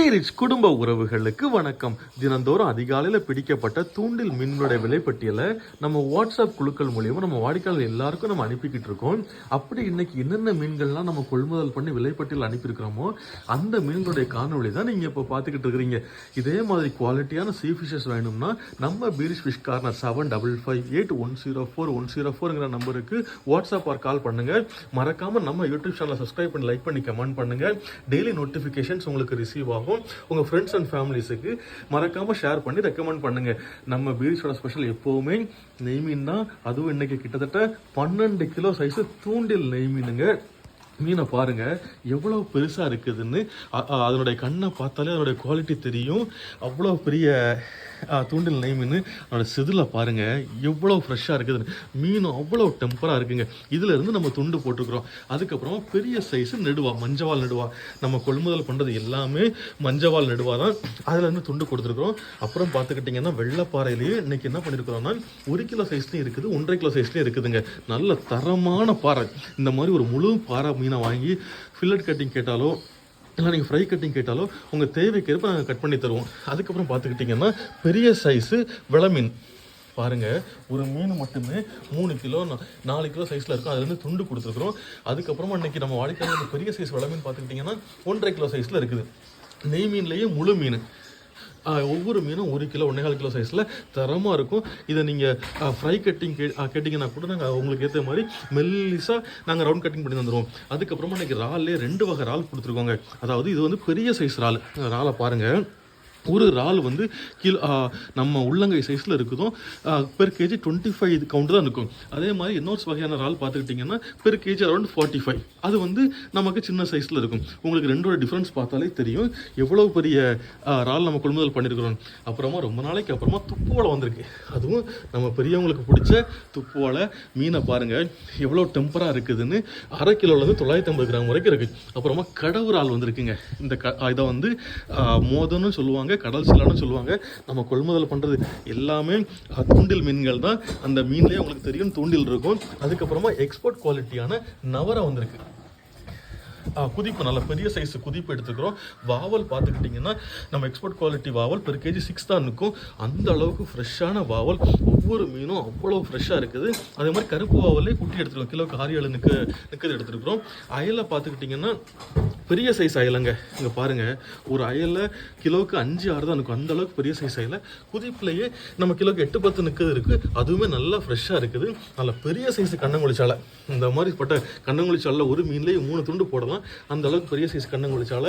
பீரிச் குடும்ப உறவுகளுக்கு வணக்கம். தினந்தோறும் அதிகாலையில் பிடிக்கப்பட்ட தூண்டில் மீன்களுடைய விலைப்பட்டியலை நம்ம வாட்ஸ்அப் குழுக்கள் மூலியமா நம்ம வாடிக்கையாளர் எல்லாருக்கும் நம்ம அனுப்பிக்கிட்டு இருக்கோம். அப்படி இன்னைக்கு என்னென்ன மீன்கள்லாம் நம்ம கொள்முதல் பண்ணி விலைப்பட்டியல் அனுப்பியிருக்கிறோமோ அந்த மீன்களுடைய காணொலி தான் நீங்க இப்போ பார்த்துக்கிட்டு இருக்கிறீங்க. இதே மாதிரி குவாலிட்டியான சீ ஃபிஷஸ் வேணும்னா நம்ம பீரிச் ஃபிஷ் கார்னர் 7558104104 நம்பருக்கு வாட்ஸ்அப் ஆர் கால் பண்ணுங்க. மறக்காம நம்ம யூடியூப் சேனலை சப்ஸ்கிரைப் பண்ணி லைக் பண்ணி கமெண்ட் பண்ணுங்க. டெய்லி நோட்டிஃபிகேஷன்ஸ் உங்களுக்கு ரிசீவ் ஆகும். உங்க ஃப்ரெண்ட்ஸ் அண்ட் ஃபேமிலிஸுக்கு மறக்காம ஷேர் பண்ணி ரெக்கமெண்ட் பண்ணுங்க. நம்ம பீரிச்சோட ஸ்பெஷல் எப்பவுமே நெய் மீன் தான். அதுவும் இன்னைக்கு கிட்டத்தட்ட 12 கிலோ சைஸ் தூண்டில் நெய் மீனுங்க. மீனை பாருங்க எவ்வளவு பெருசா இருக்குதுன்னு. அதனுடைய கண்ணை பார்த்தாலே அதனுடைய குவாலிட்டி தெரியும். அவ்வளோ பெரிய தூண்டில் நெய் மீன். அதோட செதில் பாருங்க எவ்வளோ ஃப்ரெஷ்ஷாக இருக்குதுன்னு. மீனும் அவ்வளோ டெம்பராக இருக்குங்க. இதுல இருந்து நம்ம துண்டு போட்டுக்கிறோம். அதுக்கப்புறமா பெரிய சைஸ் நெடுவா, மஞ்சவால் நெடுவா. நம்ம கொள்முதல் பண்ணுறது எல்லாமே மஞ்சவால் நெடுவா தான். அதுல இருந்து துண்டு கொடுத்துருக்குறோம். அப்புறம் பார்த்துக்கிட்டிங்கன்னா வெள்ளைப்பாறையிலேயே இன்னைக்கு என்ன பண்ணியிருக்கிறோம்னா 1 கிலோ சைஸ்லேயும் இருக்குது, 1.5 கிலோ சைஸ்லேயும் இருக்குதுங்க. நல்ல தரமான பாறை. இந்த மாதிரி ஒரு முழு பாறை மீனை வாங்கி ஃபில்லட் கட்டிங் கேட்டாலோ இல்லை நீங்கள் ஃப்ரை கட்டிங் கேட்டாலோ உங்கள் தேவைக்கேற்ப நாங்கள் கட் பண்ணி தருவோம். அதுக்கப்புறம் பார்த்துக்கிட்டிங்கன்னா பெரிய சைஸு விளை மீன் பாருங்கள். ஒரு மீன் மட்டுமே 3 கிலோ 4 கிலோ சைஸில் இருக்கும். அதுலேருந்து துண்டு கொடுத்துருக்குறோம். அதுக்கப்புறமா இன்றைக்கி நம்ம வாடிக்கையாளர் பெரிய சைஸ் விளை மீன் பார்த்துக்கிட்டிங்கன்னா 1.5 கிலோ சைஸில் இருக்குது. நெய் மீன்லேயே முழு மீன். ஒவ்வொரு மீனும் 1 கிலோ 1.25 கிலோ சைஸில் தரமாக இருக்கும். இதை நீங்கள் ஃப்ரை கட்டிங் கேட்டிங்கன்னா கூட நாங்கள் உங்களுக்கு ஏற்ற மாதிரி மெல்லிஸாக நாங்கள் ரவுண்ட் கட்டிங் பண்ணி தந்துடுவோம். அதுக்கப்புறமா இன்றைக்கி இறால்லே 2 வகை இறால் கொடுத்துருக்கோங்க. அதாவது இது வந்து பெரிய சைஸ் இறால். இறாலை பாருங்கள். ஒரு இறால் வந்து நம்ம உள்ளங்கை சைஸில் இருக்குதும். பெர் கேஜி 25 கவுண்ட் தான் இருக்கும். அதே மாதிரி இன்னொரு வகையான இறால் பார்த்துக்கிட்டிங்கன்னா பெர் கேஜி அரௌண்ட் 45. அது வந்து நமக்கு சின்ன சைஸில் இருக்கும். உங்களுக்கு ரெண்டோட டிஃப்ரென்ஸ் பார்த்தாலே தெரியும் எவ்வளோ பெரிய இறால் நம்ம கொள்முதல் பண்ணியிருக்கிறோம். அப்புறமா ரொம்ப நாளைக்கு அப்புறமா துப்புவலை வந்திருக்கு. அதுவும் நம்ம பெரியவங்களுக்கு பிடிச்ச துப்புவலை மீனை பாருங்கள் எவ்வளோ டெம்பராக இருக்குதுன்னு. 1/2 கிலோலேருந்து 950 கிராம் வரைக்கும் இருக்குது. அப்புறமா கடவு இறால் வந்திருக்குங்க. இந்த இதை வந்து மோதன்னு சொல்லுவாங்க, கடல் சிலான்னு சொல்லுவாங்க. நம்ம கொள்முதல் பண்றது எல்லாமே தூண்டில் மீன்கள் தான். அந்த மீன்லயே உங்களுக்கு தெரியும் தூண்டில் இருக்கும். அதுக்கப்புறமா எக்ஸ்போர்ட் குவாலிட்டியான நவரை வந்திருக்கு. குதிப்பு நல்ல பெரிய சைஸ் குதிப்பு எடுத்துக்கிறோம். வாவல் பார்த்துக்கிட்டிங்கன்னா நம்ம எக்ஸ்போர்ட் குவாலிட்டி வாவல் பெர் கேஜி 6 தான் இருக்கும். அந்த அளவுக்கு ஃப்ரெஷ்ஷான வாவல். ஒவ்வொரு மீனும் அவ்வளோ ஃப்ரெஷ்ஷாக இருக்குது. அதே மாதிரி கருப்பு வாவலே குட்டி எடுத்துருக்கோம். கிலோக்கு 6-7 நிற்கிறது எடுத்துருக்குறோம். அயலை பார்த்துக்கிட்டிங்கன்னா பெரிய சைஸ் அயலைங்க. இங்கே பாருங்கள், ஒரு அயலை கிலோவுக்கு 5-6 தான் இருக்கும். அந்த அளவுக்கு பெரிய சைஸ் அயலை. குதிப்புலையே நம்ம கிலோக்கு 8-10 நிற்கிறது இருக்குது. அதுவுமே நல்லா ஃப்ரெஷ்ஷாக இருக்குது. நல்ல பெரிய சைஸ் கண்ணங்குழிச்சாலை. இந்த மாதிரி பட்ட கண்ணங்குழிச்சாலை ஒரு மீன்லேயே 3 துண்டு போடலாம். அந்த அளவுக்கு பெரிய சைஸ் கண்ணங்குழிச்சாலை.